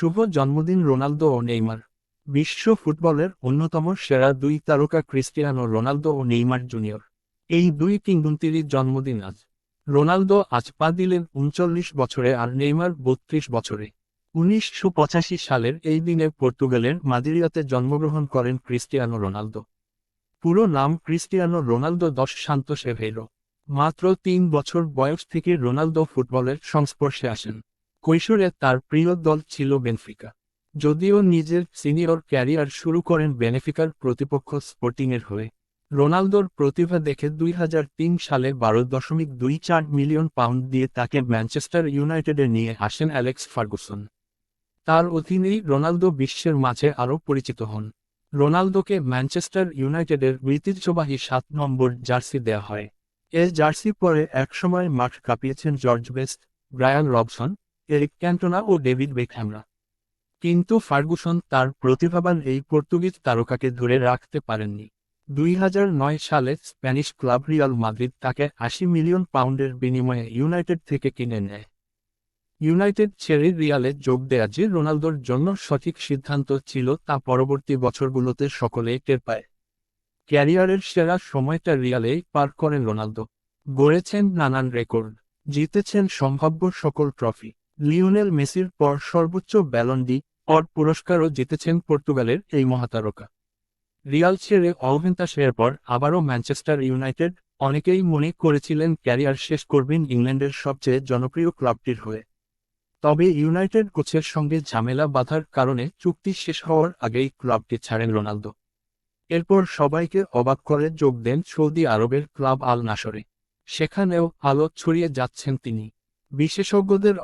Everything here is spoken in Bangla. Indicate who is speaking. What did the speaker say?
Speaker 1: শুভ জন্মদিন রোনালদো ও নেইমার। বিশ্ব ফুটবলের অন্যতম সেরা দুই তারকা ক্রিস্টিয়ানো রোনালদো ও নেইমার জুনিয়র। এই দুই কিংবদন্তিরই জন্মদিন আজ। রোনালদো আজ পা দিলেন ৩৯ বছরে আর নেইমার ৩২ বছরে। ১৯৮৫ সালের এই দিনে পর্তুগালের মাদিরিয়াতে জন্মগ্রহণ করেন ক্রিস্টিয়ানো রোনালদো। পুরো নাম ক্রিস্টিয়ানো রোনালদো দস সান্তোস এভেইরো। মাত্র ৩ বছর বয়স থেকে রোনালদো ফুটবলের সংস্পর্শে আসেন। কৈশোরে তার প্রিয় দল ছিল বেনফিকা। যদিও নিজের সিনিয়র ক্যারিয়ার শুরু করেন বেনেফিকার প্রতিপক্ষ স্পোর্টিংয়ের হয়ে। রোনালদোর প্রতিভা দেখে ২০০৩ সালে ১২.২৪ মিলিয়ন পাউন্ড দিয়ে তাকে ম্যানচেস্টার ইউনাইটেডে নিয়ে আসেন অ্যালেক্স ফার্গুসন। তার অধীনেই রোনালদো বিশ্বের মাঝে আরও পরিচিত হন। রোনালদোকে ম্যানচেস্টার ইউনাইটেডের ঐতিহ্যবাহী ৭ নম্বর জার্সি দেয়া হয়। এ জার্সি পরে একসময় মাঠ কাঁপিয়েছেন George Best, Bryan Robson, Eric Cantona ও ডেভিড বেকহ্যামরা। কিন্তু ফার্গুসন তার প্রতিভাবান এই পর্তুগিজ তারকাকে ধরে রাখতে পারেননি। ২০০৯ সালে স্প্যানিশ ক্লাব রিয়াল মাদ্রিদ তাকে ৮০ মিলিয়ন পাউন্ডের বিনিময়ে ইউনাইটেড থেকে কিনে নেয়। ইউনাইটেড ছেড়ে রিয়ালে যোগ দেয়া যে রোনালদোর জন্য সঠিক সিদ্ধান্ত ছিল তা পরবর্তী বছরগুলোতে সকলেই টের পায়। ক্যারিয়ারের সেরা সময়টা রিয়ালেই পার করেন রোনালদো। গড়েছেন নানান রেকর্ড, জিতেছেন সম্ভাব্য সকল ট্রফি। লিওনেল মেসির পর সর্বোচ্চ ব্যালন ডি অর পুরস্কারও জিতেছেন পর্তুগালের এই মহাতারকা। রিয়াল ছেড়ে অভেন্তাসের পর আবারও ম্যানচেস্টার ইউনাইটেড। অনেকেই মনে করেছিলেন ক্যারিয়ার শেষ করবেন ইংল্যান্ডের সবচেয়ে জনপ্রিয় ক্লাবটির হয়ে। তবে ইউনাইটেড কোচের সঙ্গে ঝামেলা বাঁধার কারণে চুক্তি শেষ হওয়ার আগেই ক্লাবটি ছাড়েন রোনালদো। এরপর সবাইকে অবাক করে যোগ দেন সৌদি আরবের ক্লাব আল নাসরে। সেখানেও আলো ছড়িয়ে যাচ্ছেন তিনি। বিশেষজ্ঞদের